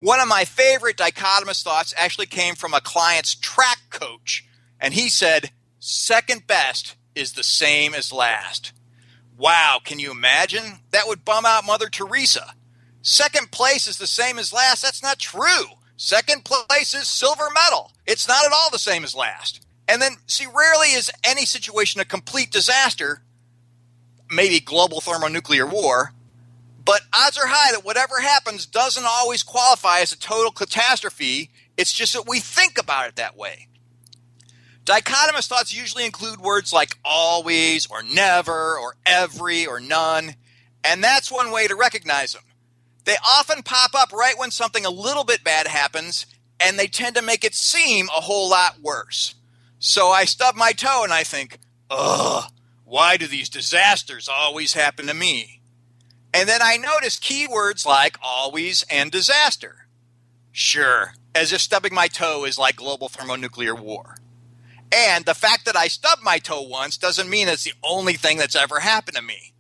One of my favorite dichotomous thoughts actually came from a client's track coach, and he said, second best is the same as last. Wow, can you imagine? That would bum out Mother Teresa. Second place is the same as last. That's not true. Second place is silver medal. It's not at all the same as last. And then, see, rarely is any situation a complete disaster, maybe global thermonuclear war, but odds are high that whatever happens doesn't always qualify as a total catastrophe. It's just that we think about it that way. Dichotomous thoughts usually include words like always or never or every or none, and that's one way to recognize them. They often pop up right when something a little bit bad happens, and they tend to make it seem a whole lot worse. So I stub my toe and I think, ugh, why do these disasters always happen to me? And then I notice keywords like always and disaster. Sure, as if stubbing my toe is like global thermonuclear war. And the fact that I stubbed my toe once doesn't mean it's the only thing that's ever happened to me.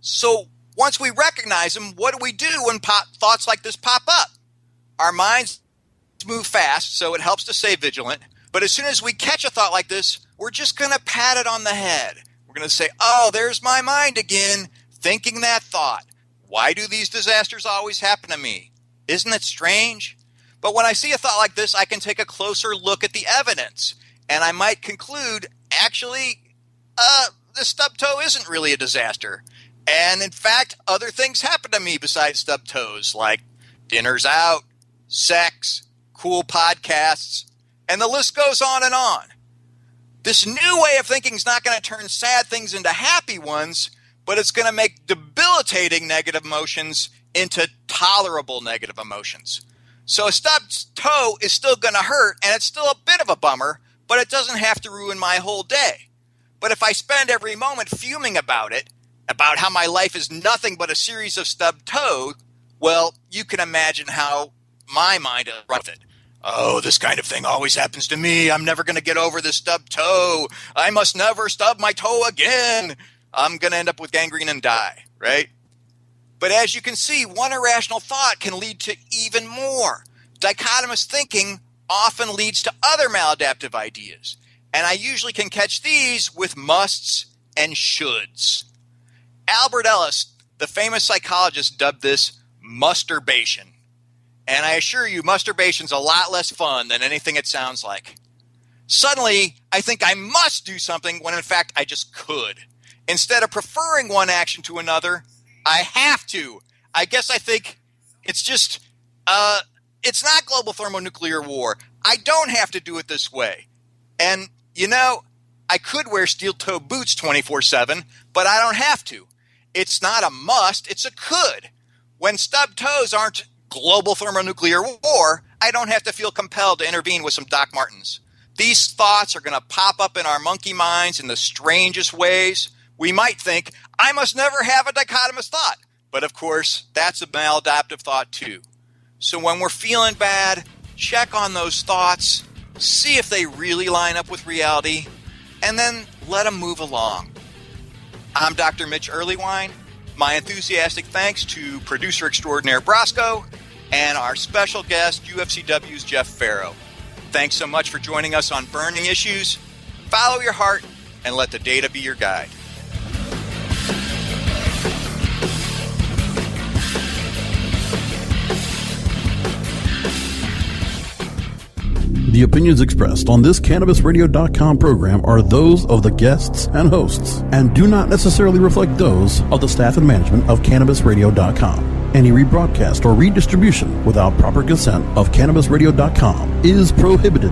So once we recognize them, what do we do when thoughts like this pop up? Our minds move fast, so it helps to stay vigilant. But as soon as we catch a thought like this, we're just going to pat it on the head. We're going to say, oh, there's my mind again, thinking that thought. Why do these disasters always happen to me? Isn't it strange? But when I see a thought like this, I can take a closer look at the evidence. And I might conclude, actually, the stub toe isn't really a disaster. And in fact, other things happen to me besides stub toes, like dinners out, sex, cool podcasts, and the list goes on and on. This new way of thinking is not going to turn sad things into happy ones, but it's going to make debilitating negative emotions into tolerable negative emotions. So a stubbed toe is still going to hurt, and it's still a bit of a bummer, but it doesn't have to ruin my whole day. But if I spend every moment fuming about it, about how my life is nothing but a series of stubbed toes, well, you can imagine how my mind runs it. Oh, this kind of thing always happens to me. I'm never going to get over this stubbed toe. I must never stub my toe again. I'm going to end up with gangrene and die, right? But as you can see, one irrational thought can lead to even more. Dichotomous thinking often leads to other maladaptive ideas, and I usually can catch these with musts and shoulds. Albert Ellis, the famous psychologist, dubbed this masturbation. And I assure you, masturbation's a lot less fun than anything it sounds like. Suddenly, I think I must do something when in fact I just could. Instead of preferring one action to another, I have to. I guess I think it's just, it's not global thermonuclear war. I don't have to do it this way. And, you know, I could wear steel-toe boots 24/7, but I don't have to. It's not a must, it's a could. When stubbed toes aren't global thermonuclear war, I don't have to feel compelled to intervene with some Doc Martens. These thoughts are going to pop up in our monkey minds in the strangest ways. We might think, I must never have a dichotomous thought. But of course, that's a maladaptive thought too. So when we're feeling bad, check on those thoughts, see if they really line up with reality, and then let them move along. I'm Dr. Mitch Earleywine. My enthusiastic thanks to producer extraordinaire Brosco and our special guest, UFCW's Jeff Ferro. Thanks so much for joining us on Burning Issues. Follow your heart and let the data be your guide. The opinions expressed on this CannabisRadio.com program are those of the guests and hosts and do not necessarily reflect those of the staff and management of CannabisRadio.com. Any rebroadcast or redistribution without proper consent of CannabisRadio.com is prohibited.